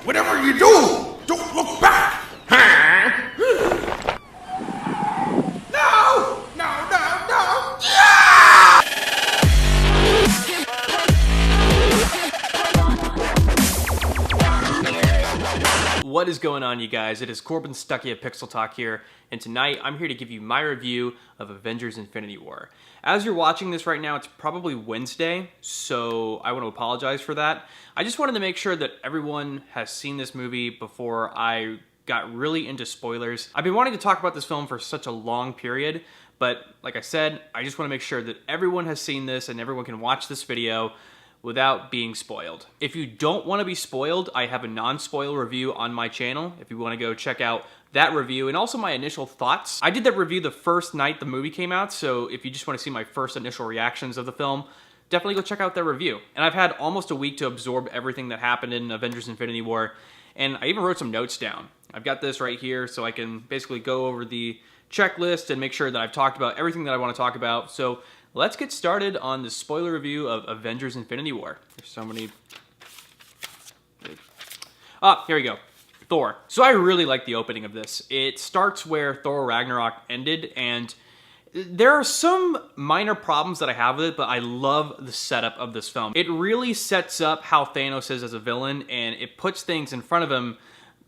Whatever you do, don't look back! Huh? No! No, no, no! Yeah! What is going on, you guys? It is Corbin Stuckey of Pixel Talk here, and tonight I'm here to give you my review of Avengers Infinity War. As you're watching this right now, it's probably Wednesday, so I want to apologize for that. I just wanted to make sure that everyone has seen this movie before I got really into spoilers. I've been wanting to talk about this film for such a long period, but like I said, I just want to make sure that everyone has seen this and everyone can watch this video without being spoiled. If you don't want to be spoiled, I have a non-spoil review on my channel if you want to go check out that review and also my initial thoughts. I did that review the first night the movie came out, so if you just want to see my first initial reactions of the film, definitely go check out that review. And I've had almost a week to absorb everything that happened in Avengers Infinity War, and I even wrote some notes down. I've got this right here so I can basically go over the checklist and make sure that I've talked about everything that I want to talk about. So let's get started on the spoiler review of Avengers Infinity War. There's so many... here we go. Thor. So I really like the opening of this. It starts where Thor Ragnarok ended, and there are some minor problems that I have with it, but I love the setup of this film. It really sets up how Thanos is as a villain, and it puts things in front of him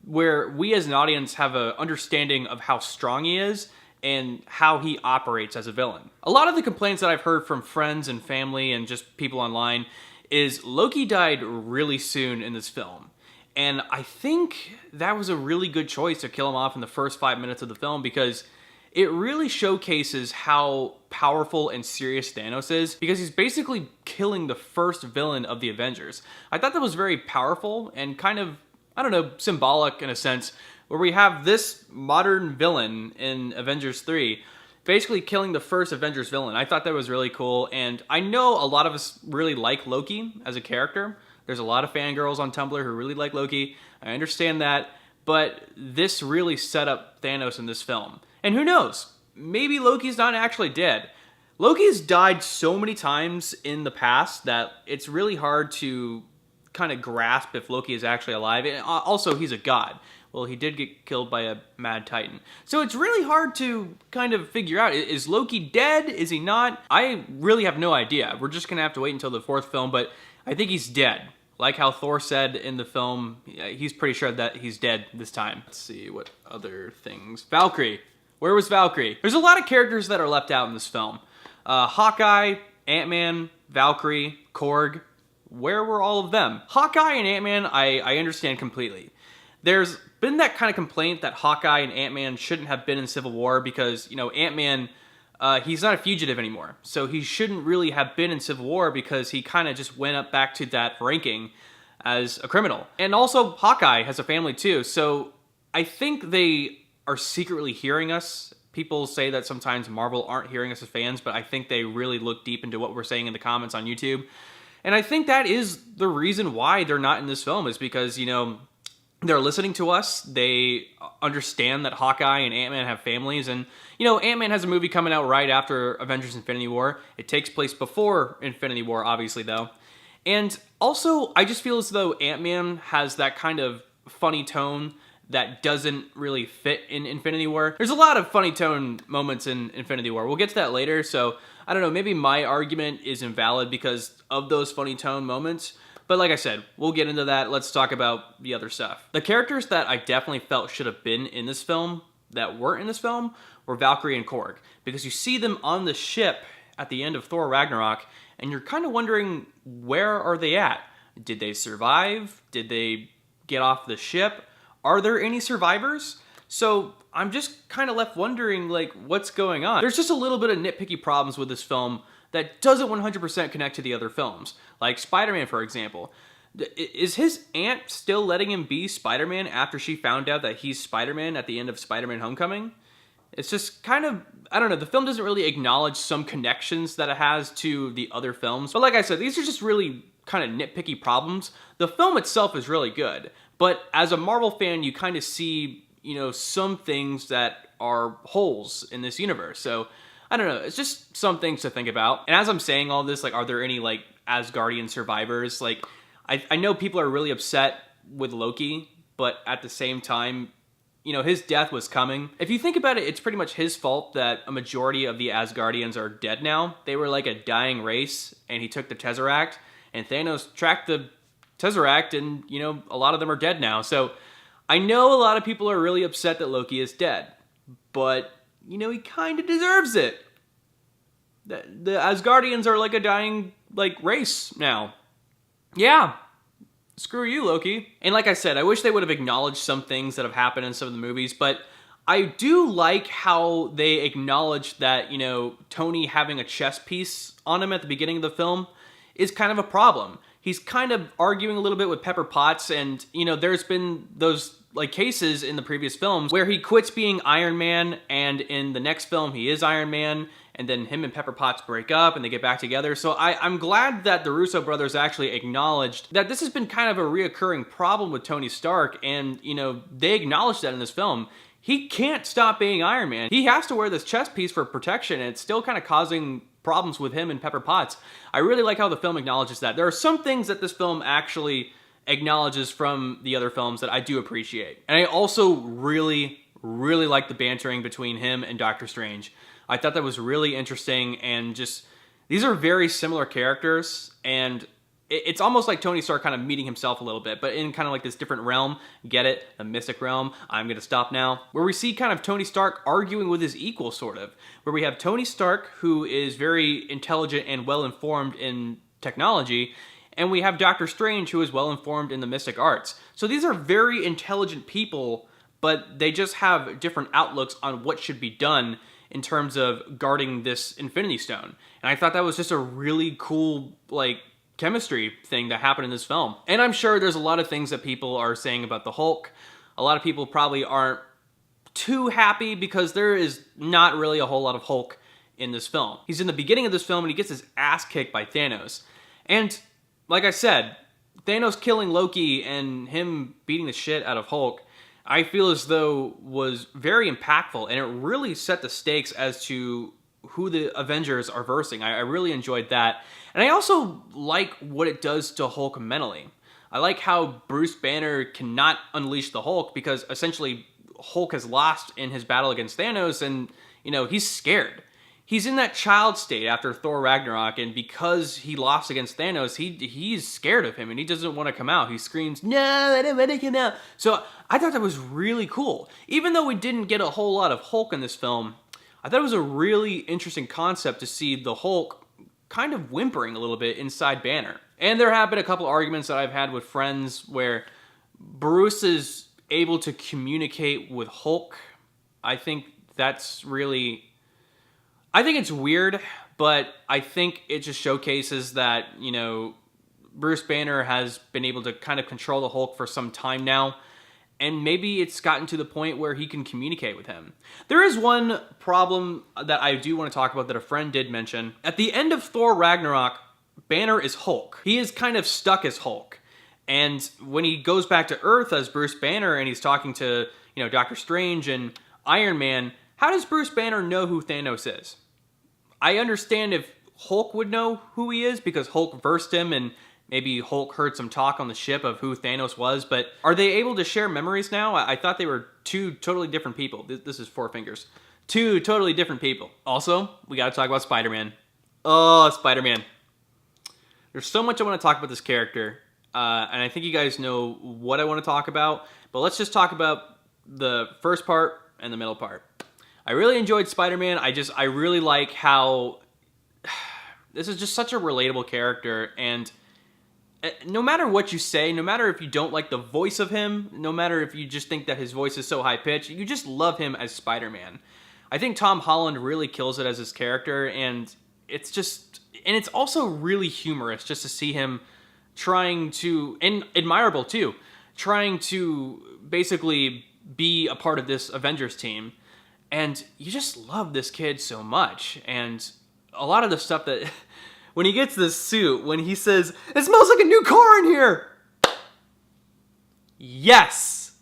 where we as an audience have an understanding of how strong he is and how he operates as a villain. A lot of the complaints that I've heard from friends and family and just people online is Loki died really soon in this film. And I think that was a really good choice to kill him off in the first 5 minutes of the film because it really showcases how powerful and serious Thanos is because he's basically killing the first villain of the Avengers. I thought that was very powerful and kind of, I don't know, symbolic in a sense, where we have this modern villain in Avengers 3 basically killing the first Avengers villain. I thought that was really cool, and I know a lot of us really like Loki as a character. There's a lot of fangirls on Tumblr who really like Loki. I understand that, but this really set up Thanos in this film. And who knows? Maybe Loki's not actually dead. Loki's died so many times in the past that it's really hard to kind of grasp if Loki is actually alive. And also, he's a god. Well, he did get killed by a mad titan. So it's really hard to kind of figure out, is Loki dead? Is he not? I really have no idea. We're just gonna have to wait until the fourth film, but I think he's dead. Like how Thor said in the film, he's pretty sure that he's dead this time. Let's see, what other things? Valkyrie. Where was Valkyrie? There's a lot of characters that are left out in this film. Hawkeye, Ant-Man, Valkyrie, Korg. Where were all of them? Hawkeye and Ant-Man, I understand completely. There's been that kind of complaint that Hawkeye and Ant-Man shouldn't have been in Civil War because, you know, Ant-Man, he's not a fugitive anymore. So he shouldn't really have been in Civil War because he kind of just went up back to that ranking as a criminal. And also, Hawkeye has a family too. So I think they are secretly hearing us. People say that sometimes Marvel aren't hearing us as fans, but I think they really look deep into what we're saying in the comments on YouTube. And I think that is the reason why they're not in this film is because, you know, they're listening to us. They understand that Hawkeye and Ant-Man have families. And, you know, Ant-Man has a movie coming out right after Avengers Infinity War. It takes place before Infinity War, obviously, though. And also, I just feel as though Ant-Man has that kind of funny tone that doesn't really fit in Infinity War. There's a lot of funny tone moments in Infinity War. We'll get to that later, so I don't know, maybe my argument is invalid because of those funny tone moments. But like I said, we'll get into that. Let's talk about the other stuff. The characters that I definitely felt should have been in this film that weren't in this film were Valkyrie and Korg. Because you see them on the ship at the end of Thor Ragnarok, and you're kind of wondering, where are they at? Did they survive? Did they get off the ship? Are there any survivors? So I'm just kind of left wondering, like, what's going on? There's just a little bit of nitpicky problems with this film that doesn't 100% connect to the other films. Like Spider-Man, for example. Is his aunt still letting him be Spider-Man after she found out that he's Spider-Man at the end of Spider-Man Homecoming? It's just kind of, I don't know, the film doesn't really acknowledge some connections that it has to the other films. But like I said, these are just really kind of nitpicky problems. The film itself is really good. But as a Marvel fan, you kind of see, you know, some things that are holes in this universe. So, I don't know, it's just some things to think about. And as I'm saying all this, like, are there any, like, Asgardian survivors? Like, I know people are really upset with Loki, but at the same time, you know, his death was coming. If you think about it, it's pretty much his fault that a majority of the Asgardians are dead now. They were like a dying race, and he took the Tesseract, and Thanos tracked the Tesseract, and, you know, a lot of them are dead now. So I know a lot of people are really upset that Loki is dead, but, you know, he kind of deserves it. The Asgardians are like a dying, like, race now. Yeah. Screw you, Loki. And like I said, I wish they would have acknowledged some things that have happened in some of the movies, but I do like how they acknowledged that, you know, Tony having a chess piece on him at the beginning of the film is kind of a problem. He's kind of arguing a little bit with Pepper Potts, and, you know, there's been those, like, cases in the previous films where he quits being Iron Man, and in the next film he is Iron Man, and then him and Pepper Potts break up and they get back together. So I'm glad that the Russo brothers actually acknowledged that this has been kind of a reoccurring problem with Tony Stark, and, you know, they acknowledged that in this film. He can't stop being Iron Man. He has to wear this chest piece for protection, and it's still kind of causing problems with him and Pepper Potts. I really like how the film acknowledges that. There are some things that this film actually acknowledges from the other films that I do appreciate. And I also really like the bantering between him and Doctor Strange. I thought that was really interesting, and just, these are very similar characters, and it's almost like Tony Stark kind of meeting himself a little bit, but in kind of like this different realm. Get it? The mystic realm. I'm going to stop now. Where we see kind of Tony Stark arguing with his equal, sort of. Where we have Tony Stark, who is very intelligent and well-informed in technology, and we have Doctor Strange, who is well-informed in the mystic arts. So these are very intelligent people, but they just have different outlooks on what should be done in terms of guarding this Infinity Stone. And I thought that was just a really cool, like, chemistry thing that happened in this film. And I'm sure there's a lot of things that people are saying about the Hulk. A lot of people probably aren't too happy because there is not really a whole lot of Hulk in this film. He's in the beginning of this film and he gets his ass kicked by Thanos. And like I said, Thanos killing Loki and him beating the shit out of Hulk, I feel as though was very impactful, and it really set the stakes as to who the Avengers are versing. I really enjoyed that. And I also like what it does to Hulk mentally. I like how Bruce Banner cannot unleash the Hulk because essentially Hulk has lost in his battle against Thanos, and, you know, he's scared. He's in that child state after Thor Ragnarok, and because he lost against Thanos, he's scared of him, and he doesn't want to come out. He screams, "No, I don't want to come out." So I thought that was really cool. Even though we didn't get a whole lot of Hulk in this film, I thought it was a really interesting concept to see the Hulk kind of whimpering a little bit inside Banner. And there have been a couple arguments that I've had with friends where Bruce is able to communicate with Hulk. I think that's really... I think it's weird, but I think it just showcases that, you know, Bruce Banner has been able to kind of control the Hulk for some time now, and maybe it's gotten to the point where he can communicate with him. There is one problem that I do want to talk about that a friend did mention. At the end of Thor Ragnarok, Banner is Hulk. He is kind of stuck as Hulk. And when he goes back to Earth as Bruce Banner and he's talking to, you know, Doctor Strange and Iron Man, how does Bruce Banner know who Thanos is? I understand if Hulk would know who he is because Hulk versed him and maybe Hulk heard some talk on the ship of who Thanos was, but are they able to share memories now? I thought they were two totally different people. This is Four Fingers. Two totally different people. Also, we gotta talk about Spider-Man. Oh, Spider-Man. There's so much I want to talk about this character, and I think you guys know what I want to talk about, but let's just talk about the first part and the middle part. I really enjoyed Spider-Man. I really like how this is just such a relatable character, and no matter what you say, no matter if you don't like the voice of him, no matter if you just think that his voice is so high-pitched, you just love him as Spider-Man. I think Tom Holland really kills it as his character, and it's also really humorous just to see him trying to, and admirable too, trying to basically be a part of this Avengers team. And you just love this kid so much. And a lot of the stuff that, when he gets this suit, when he says, "It smells like a new car in here!" Yes!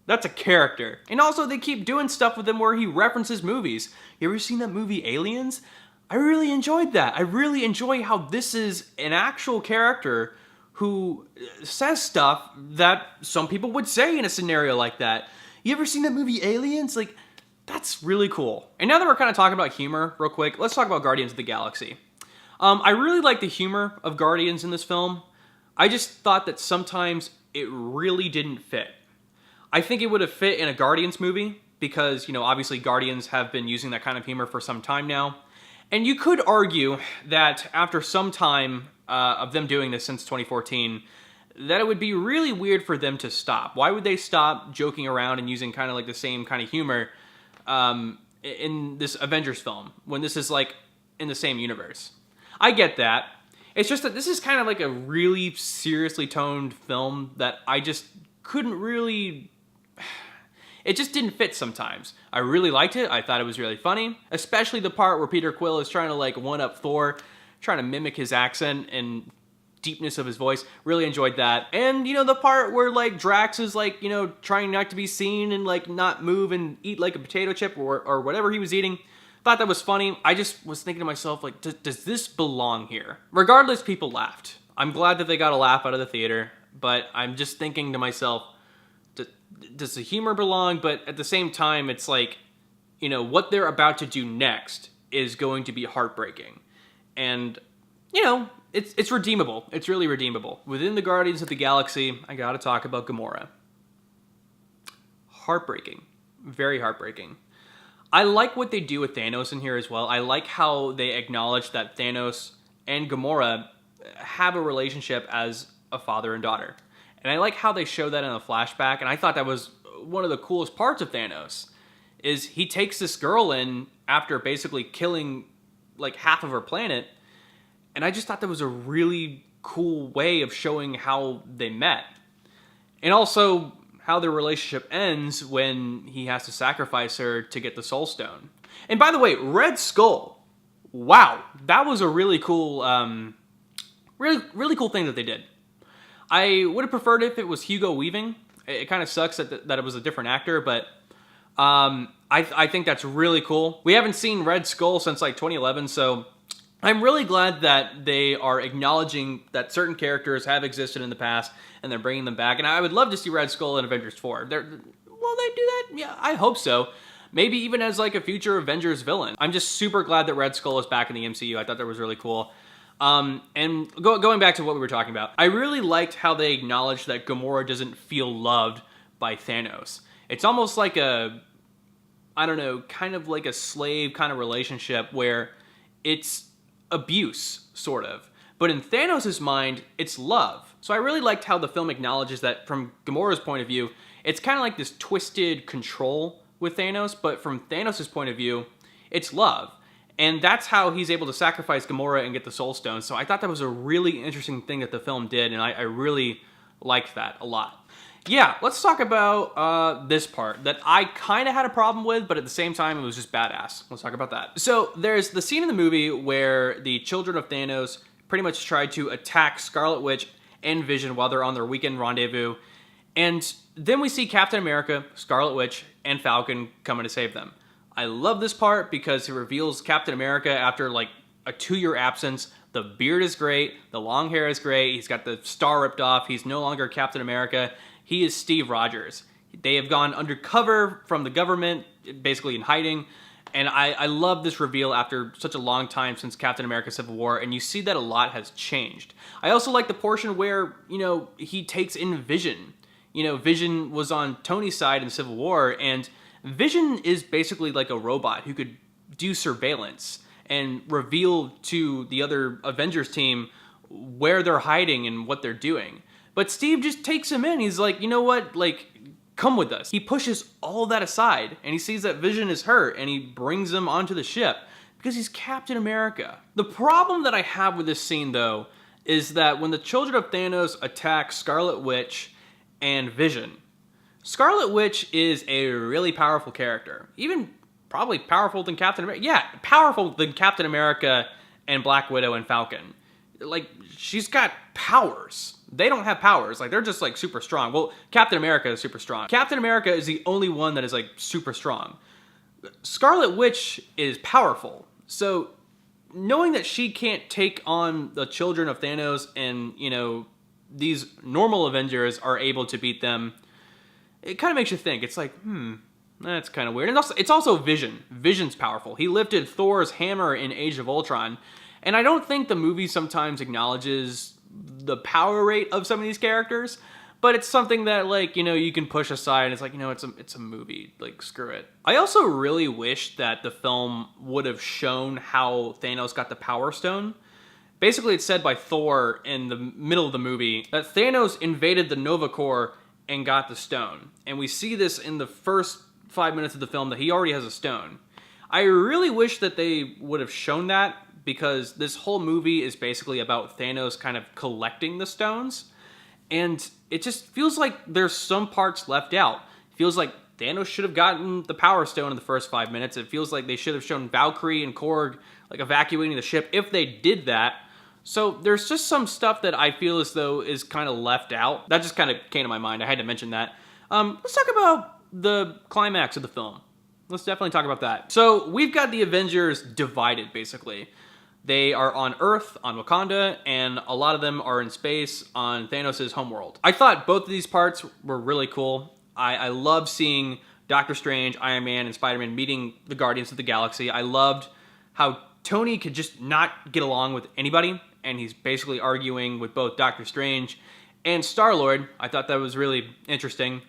That's a character. And also they keep doing stuff with him where he references movies. You ever seen that movie Aliens? I really enjoyed that. I really enjoy how this is an actual character who says stuff that some people would say in a scenario like that. You ever seen that movie Aliens? Like, that's really cool. And now that we're kind of talking about humor real quick, let's talk about Guardians of the Galaxy. I really like the humor of Guardians in this film. I just thought that sometimes it really didn't fit. I think it would have fit in a Guardians movie because, obviously Guardians have been using that kind of humor for some time now. And you could argue that after some time of them doing this since 2014, that it would be really weird for them to stop. Why would they stop joking around and using kind of like the same kind of humor in this Avengers film when this is like in the same universe? I get that. It's just that this is kind of like a really seriously toned film that I just couldn't really... It just didn't fit sometimes. I really liked it. I thought it was really funny, especially the part where Peter Quill is trying to like one-up Thor, trying to mimic his accent and deepness of his voice. Really enjoyed that. And, the part where like Drax is like, trying not to be seen and like not move and eat like a potato chip or whatever he was eating. Thought that was funny. I just was thinking to myself, like, does this belong here? Regardless, people laughed. I'm glad that they got a laugh out of the theater, but I'm just thinking to myself, does the humor belong? But at the same time, it's like, what they're about to do next is going to be heartbreaking. And, it's redeemable. It's really redeemable. Within the Guardians of the Galaxy, I gotta talk about Gamora. Heartbreaking. Very heartbreaking. I like what they do with Thanos in here as well. I like how they acknowledge that Thanos and Gamora have a relationship as a father and daughter. And I like how they show that in a flashback, and I thought that was one of the coolest parts of Thanos, is he takes this girl in after basically killing like half of her planet, and I just thought that was a really cool way of showing how they met. And also how their relationship ends when he has to sacrifice her to get the Soul Stone. And by the way, Red Skull, wow, that was a really cool, really cool thing that they did. I would have preferred if it was Hugo Weaving. It kind of sucks that it was a different actor, but I think that's really cool. We haven't seen Red Skull since like 2011, so I'm really glad that they are acknowledging that certain characters have existed in the past and they're bringing them back. And I would love to see Red Skull in Avengers 4. Will they do that? Yeah, I hope so. Maybe even as like a future Avengers villain. I'm just super glad that Red Skull is back in the MCU. I thought that was really cool. And going back to what we were talking about, I really liked how they acknowledged that Gamora doesn't feel loved by Thanos. It's almost like kind of like a slave kind of relationship where it's abuse, sort of. But in Thanos' mind, it's love. So I really liked how the film acknowledges that from Gamora's point of view, it's kind of like this twisted control with Thanos, but from Thanos' point of view, it's love. And that's how he's able to sacrifice Gamora and get the Soul Stone. So I thought that was a really interesting thing that the film did, and I really liked that a lot. Yeah, let's talk about this part that I kind of had a problem with, but at the same time, it was just badass. Let's talk about that. So there's the scene in the movie where the children of Thanos pretty much try to attack Scarlet Witch and Vision while they're on their weekend rendezvous. And then we see Captain America, Scarlet Witch, and Falcon coming to save them. I love this part because it reveals Captain America after like a 2-year absence. The beard is great. The long hair is great. He's got the star ripped off. He's no longer Captain America. He is Steve Rogers. They have gone undercover from the government, basically in hiding. And I love this reveal after such a long time since Captain America Civil War. And you see that a lot has changed. I also like the portion where, he takes in Vision. Vision was on Tony's side in Civil War, and Vision is basically like a robot who could do surveillance and reveal to the other Avengers team where they're hiding and what they're doing. But Steve just takes him in. He's like, you know what? Like, come with us. He pushes all that aside, and he sees that Vision is hurt, and he brings him onto the ship because he's Captain America. The problem that I have with this scene, though, is that when the children of Thanos attack Scarlet Witch and Vision, Scarlet Witch is a really powerful character. Even probably powerful than Captain America. Yeah, powerful than Captain America and Black Widow and Falcon. Like, she's got powers. They don't have powers. Like, they're just, like, super strong. Well, Captain America is super strong. Captain America is the only one that is, like, super strong. Scarlet Witch is powerful. So, knowing that she can't take on the children of Thanos and, these normal Avengers are able to beat them, it kind of makes you think. It's like, that's kind of weird. And also, it's also Vision. Vision's powerful. He lifted Thor's hammer in Age of Ultron. And I don't think the movie sometimes acknowledges the power rate of some of these characters, but it's something that, like, you know, you can push aside, and it's like, you know, it's a movie. Like, screw it. I also really wish that the film would have shown how Thanos got the Power Stone. Basically, it's said by Thor in the middle of the movie that Thanos invaded the Nova Corps and got the stone. And we see this in the first 5 minutes of the film that he already has a stone. I really wish that they would have shown that, because this whole movie is basically about Thanos kind of collecting the stones. And it just feels like there's some parts left out. It feels like Thanos should have gotten the Power Stone in the first 5 minutes. It feels like they should have shown Valkyrie and Korg like evacuating the ship if they did that. So there's just some stuff that I feel as though is kind of left out. That just kind of came to my mind. I had to mention that. Let's talk about the climax of the film. Let's definitely talk about that. So we've got the Avengers divided, basically. They are on Earth, on Wakanda, and a lot of them are in space on Thanos' homeworld. I thought both of these parts were really cool. I love seeing Doctor Strange, Iron Man, and Spider-Man meeting the Guardians of the Galaxy. I loved how Tony could just not get along with anybody, and he's basically arguing with both Doctor Strange and Star-Lord. I thought that was really interesting.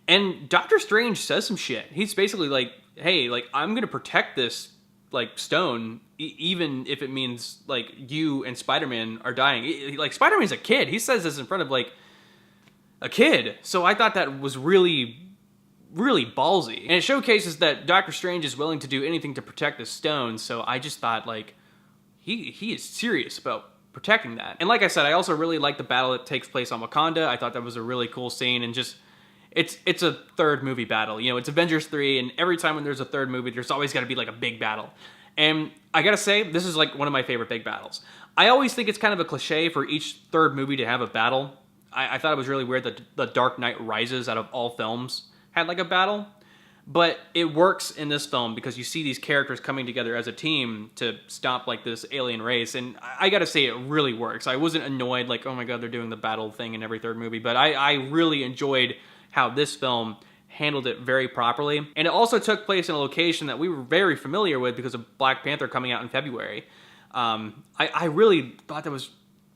And Doctor Strange says some shit. He's basically like, hey, like, I'm gonna protect this, like, stone, even if it means, like, you and Spider-Man are dying. Like, Spider-Man's a kid. He says this in front of, like, a kid. So I thought that was really, really ballsy. And it showcases that Doctor Strange is willing to do anything to protect the stone. So I just thought, like, he is serious about protecting that. And like I said, I also really like the battle that takes place on Wakanda. I thought that was a really cool scene, and just, it's a third movie battle. You know, it's Avengers 3, and every time when there's a third movie, there's always got to be like a big battle. And I gotta say, this is like one of my favorite big battles. I always think it's kind of a cliche for each third movie to have a battle. I thought it was really weird that The Dark Knight Rises, out of all films, had like a battle. But it works in this film because you see these characters coming together as a team to stop like this alien race. And I gotta say, it really works. I wasn't annoyed like, oh my god, they're doing the battle thing in every third movie. But I really enjoyed how this film handled it very properly. And it also took place in a location that we were very familiar with because of Black Panther coming out in February. I really thought that was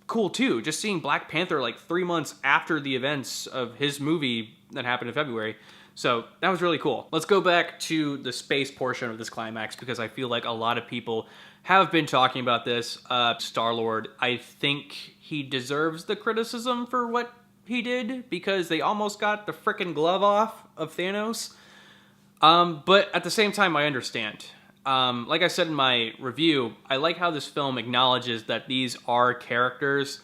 cool too, just seeing Black Panther like 3 months after the events of his movie that happened in February. So that was really cool. Let's go back to the space portion of this climax, because I feel like a lot of people have been talking about this. Star-Lord, I think he deserves the criticism for what he did, because they almost got the frickin' glove off of Thanos. But at the same time, I understand. Like I said in my review, I like how this film acknowledges that these are characters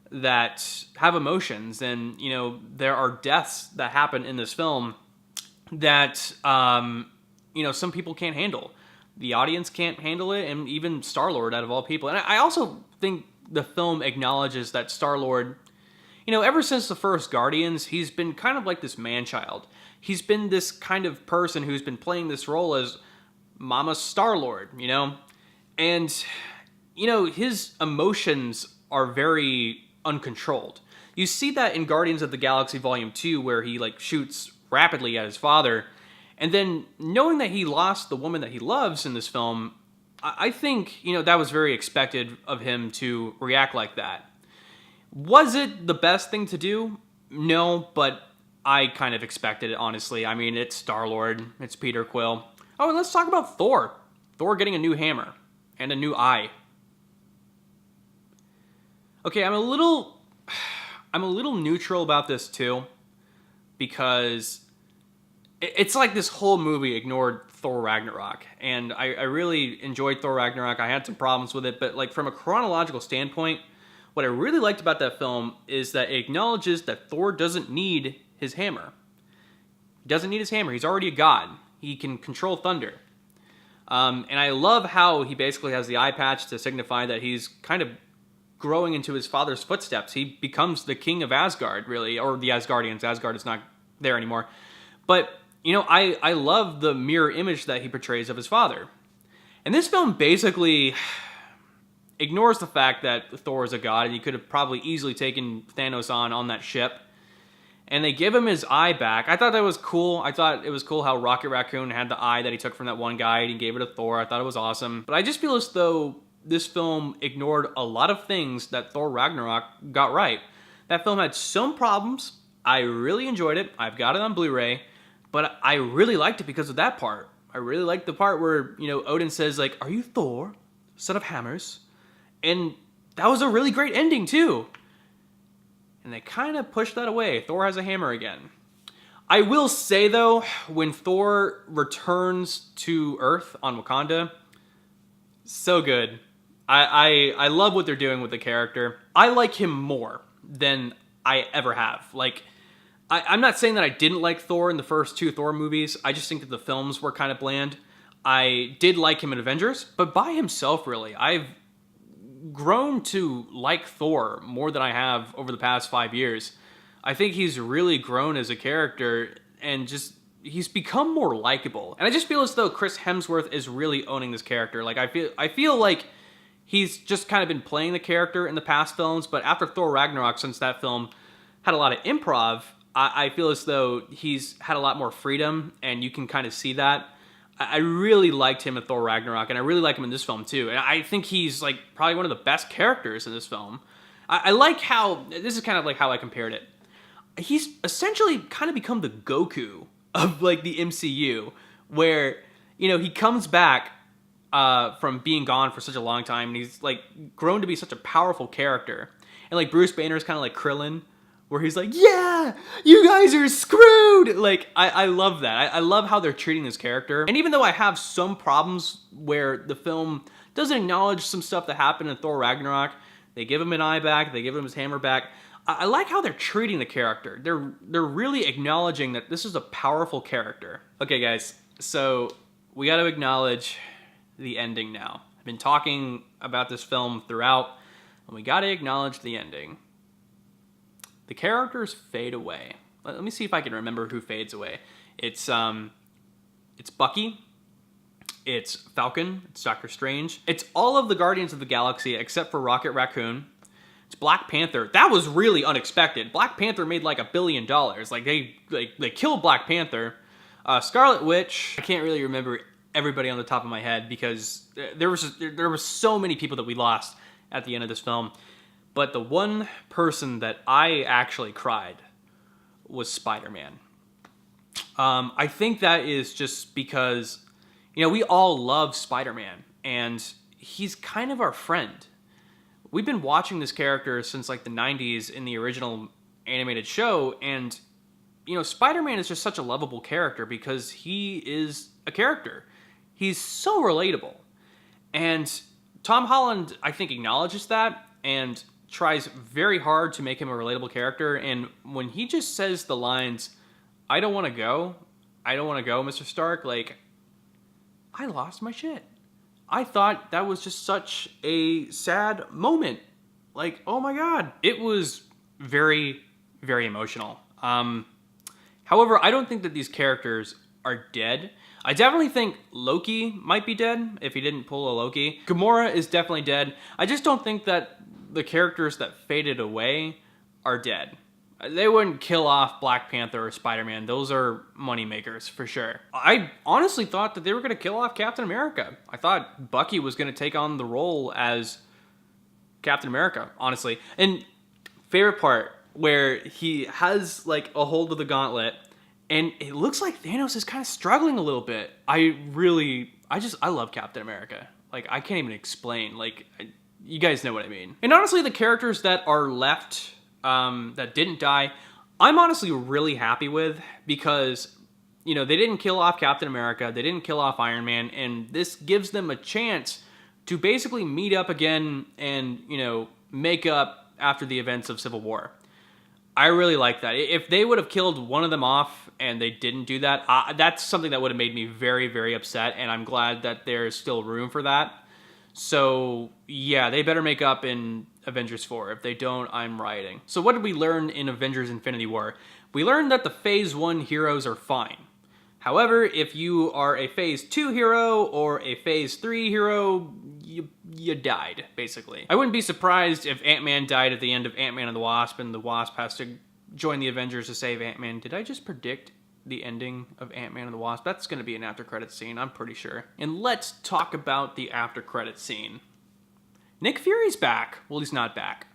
that have emotions, and, you know, there are deaths that happen in this film that, you know, some people can't handle. The audience can't handle it, and even Star-Lord, out of all people. And I also think the film acknowledges that Star-Lord, you know, ever since the first Guardians, he's been kind of like this man-child. He's been this kind of person who's been playing this role as Mama Star-Lord, you know? And, you know, his emotions are very uncontrolled. You see that in Guardians of the Galaxy Volume 2, where he, like, shoots rapidly at his father. And then, knowing that he lost the woman that he loves in this film, I think, you know, that was very expected of him to react like that. Was it the best thing to do? No, but I kind of expected it, honestly. I mean, it's Star-Lord, it's Peter Quill. Oh, and let's talk about Thor. Thor getting a new hammer and a new eye. Okay, I'm a little neutral about this too, because it's like this whole movie ignored Thor Ragnarok, and I really enjoyed Thor Ragnarok. I had some problems with it, but like from a chronological standpoint, what I really liked about that film is that it acknowledges that Thor doesn't need his hammer. He doesn't need his hammer. He's already a god. He can control thunder. And I love how he basically has the eye patch to signify that he's kind of growing into his father's footsteps. He becomes the king of Asgard, really, or the Asgardians. Asgard is not there anymore. But, you know, I love the mirror image that he portrays of his father. And this film basically ignores the fact that Thor is a god and he could have probably easily taken Thanos on that ship. And they give him his eye back. I thought that was cool. I thought it was cool how Rocket Raccoon had the eye that he took from that one guy and he gave it to Thor. I thought it was awesome. But I just feel as though this film ignored a lot of things that Thor Ragnarok got right. That film had some problems. I really enjoyed it. I've got it on Blu-ray. But I really liked it because of that part. I really liked the part where, Odin says, like, "Are you Thor, son of hammers?" And that was a really great ending, too. And they kind of pushed that away. Thor has a hammer again. I will say, though, when Thor returns to Earth on Wakanda, so good. I love what they're doing with the character. I like him more than I ever have. Like, I'm not saying that I didn't like Thor in the first 2 Thor movies. I just think that the films were kind of bland. I did like him in Avengers, but by himself, really. I've grown to like Thor more than I have over the past 5 years. I think he's really grown as a character and just he's become more likable. And I just feel as though Chris Hemsworth is really owning this character. Like I feel like he's just kind of been playing the character in the past films, but after Thor Ragnarok, since that film had a lot of improv, I feel as though he's had a lot more freedom, and you can kind of see that. I really liked him in Thor Ragnarok, and I really like him in this film too. And I think he's like probably one of the best characters in this film. I like how, this is kind of like how I compared it. He's essentially kind of become the Goku of like the MCU, where, he comes back from being gone for such a long time, and he's like grown to be such a powerful character. And like Bruce Banner is kind of like Krillin, where he's like, "Yeah, you guys are screwed." Like, I love that. I love how they're treating this character. And even though I have some problems where the film doesn't acknowledge some stuff that happened in Thor Ragnarok, they give him an eye back, they give him his hammer back. I like how they're treating the character. They're really acknowledging that this is a powerful character. Okay, guys, so we got to acknowledge the ending now. I've been talking about this film throughout, and we got to acknowledge the ending. The characters fade away. Let me see if I can remember who fades away. It's Bucky, it's Falcon, it's Doctor Strange, it's all of the Guardians of the Galaxy except for Rocket Raccoon. It's Black Panther. That was really unexpected. Black Panther made like $1 billion. Like they killed Black Panther. Scarlet Witch. I can't really remember everybody on the top of my head because there were so many people that we lost at the end of this film. But the one person that I actually cried was Spider-Man. I think that is just because, we all love Spider-Man, and he's kind of our friend. We've been watching this character since like the 90s in the original animated show, and, Spider-Man is just such a lovable character because he is a character. He's so relatable. And Tom Holland, I think, acknowledges that, and tries very hard to make him a relatable character. And when he just says the lines, "I don't want to go, Mr. Stark," like, I lost my shit. I thought that was just such a sad moment. Like, oh my God. It was very, very emotional. However, I don't think that these characters are dead. I definitely think Loki might be dead if he didn't pull a Loki. Gamora is definitely dead. I just don't think that the characters that faded away are dead. They wouldn't kill off Black Panther or Spider-Man. Those are moneymakers for sure. I honestly thought that they were going to kill off Captain America. I thought Bucky was going to take on the role as Captain America, honestly. And favorite part, where he has like a hold of the gauntlet, and it looks like Thanos is kind of struggling a little bit. I love Captain America. Like, I can't even explain. Like, you guys know what I mean. And honestly, the characters that are left, that didn't die, I'm honestly really happy with, because, they didn't kill off Captain America, they didn't kill off Iron Man, and this gives them a chance to basically meet up again and, make up after the events of Civil War. I really like that. If they would have killed one of them off and they didn't do that, that's something that would have made me very, very upset, and I'm glad that there's still room for that. So, yeah, they better make up in Avengers 4. If they don't, I'm rioting. So what did we learn in Avengers Infinity War? We learned that the Phase 1 heroes are fine. However, if you are a Phase 2 hero or a Phase 3 hero, you died, basically. I wouldn't be surprised if Ant-Man died at the end of Ant-Man and the Wasp, and the Wasp has to join the Avengers to save Ant-Man. Did I just predict the ending of Ant-Man and the Wasp? That's going to be an after-credits scene, I'm pretty sure. And let's talk about the after-credits scene. Nick Fury's back. Well, he's not back.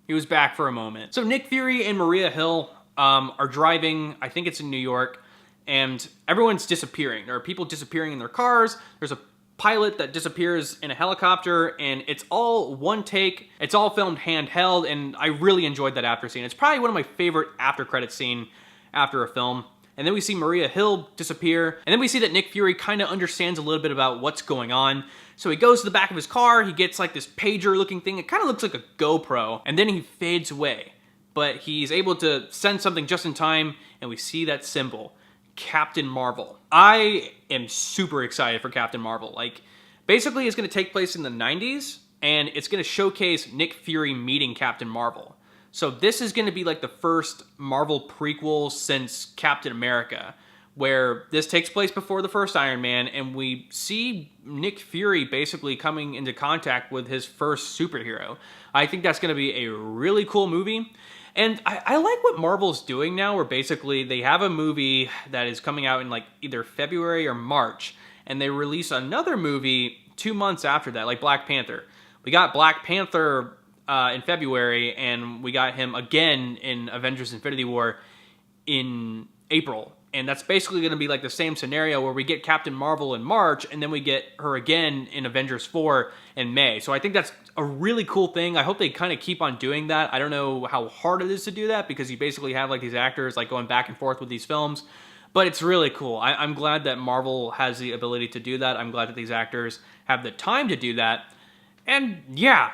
He was back for a moment. So Nick Fury and Maria Hill are driving, I think it's in New York, and everyone's disappearing. There are people disappearing in their cars. There's a pilot that disappears in a helicopter, and it's all one take. It's all filmed handheld, and I really enjoyed that after scene. It's probably one of my favorite after credit scene after a film. And then we see Maria Hill disappear, and then we see that Nick Fury kind of understands a little bit about what's going on. So he goes to the back of his car, he gets like this pager looking thing. It kind of looks like a GoPro, and then he fades away. But he's able to send something just in time, and we see that symbol. Captain Marvel. I am super excited for Captain Marvel. Like, basically it's going to take place in the 90s, and it's going to showcase Nick Fury meeting Captain Marvel. So this is going to be like the first Marvel prequel since Captain America, where this takes place before the first Iron Man, and we see Nick Fury basically coming into contact with his first superhero. I think that's going to be a really cool movie. And I like what Marvel's doing now, where basically they have a movie that is coming out in like either February or March, and they release another movie 2 months after that, like Black Panther. We got Black Panther in February, and we got him again in Avengers Infinity War in April. And that's basically going to be like the same scenario where we get Captain Marvel in March, and then we get her again in Avengers 4 in May. So I think that's a really cool thing. I hope they kind of keep on doing that. I don't know how hard it is to do that, because you basically have like these actors like going back and forth with these films. But it's really cool. I'm glad that Marvel has the ability to do that. I'm glad that these actors have the time to do that. And yeah,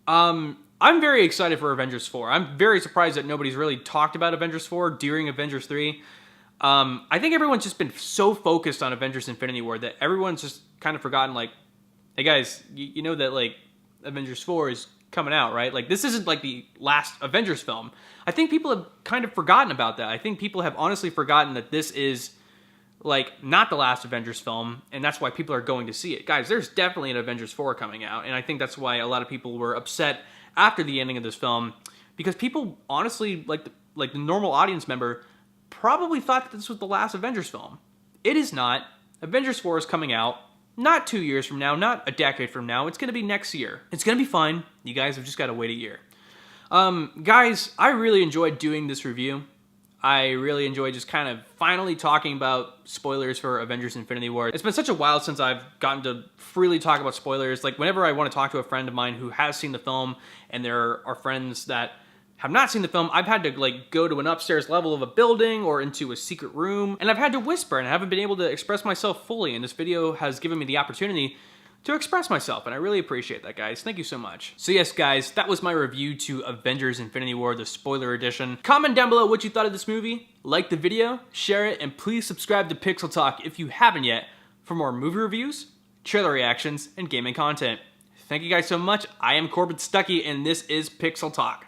I'm very excited for Avengers 4. I'm very surprised that nobody's really talked about Avengers 4 during Avengers 3. I think everyone's just been so focused on Avengers Infinity War that everyone's just kind of forgotten, like, hey guys, you know that, like, Avengers 4 is coming out, right? Like, this isn't, like, the last Avengers film. I think people have kind of forgotten about that. I think people have honestly forgotten that this is, like, not the last Avengers film, and that's why people are going to see it. Guys, there's definitely an Avengers 4 coming out, and I think that's why a lot of people were upset after the ending of this film, because people honestly, like the normal audience member, probably thought that this was the last Avengers film. It is not. Avengers 4 is coming out not 2 years from now, not a decade from now. It's going to be next year. It's going to be fine. You guys have just got to wait a year. Guys, I really enjoyed doing this review. I really enjoyed just kind of finally talking about spoilers for Avengers Infinity War. It's been such a while since I've gotten to freely talk about spoilers. Like, whenever I want to talk to a friend of mine who has seen the film, and there are friends that have not seen the film, I've had to like go to an upstairs level of a building or into a secret room, and I've had to whisper, and I haven't been able to express myself fully, and this video has given me the opportunity to express myself, and I really appreciate that, guys. Thank you so much. So yes, guys, that was my review to Avengers Infinity War, the spoiler edition. Comment down below what you thought of this movie, like the video, share it, and please subscribe to Pixel Talk if you haven't yet for more movie reviews, trailer reactions, and gaming content. Thank you guys so much. I am Corbin Stuckey, and this is Pixel Talk.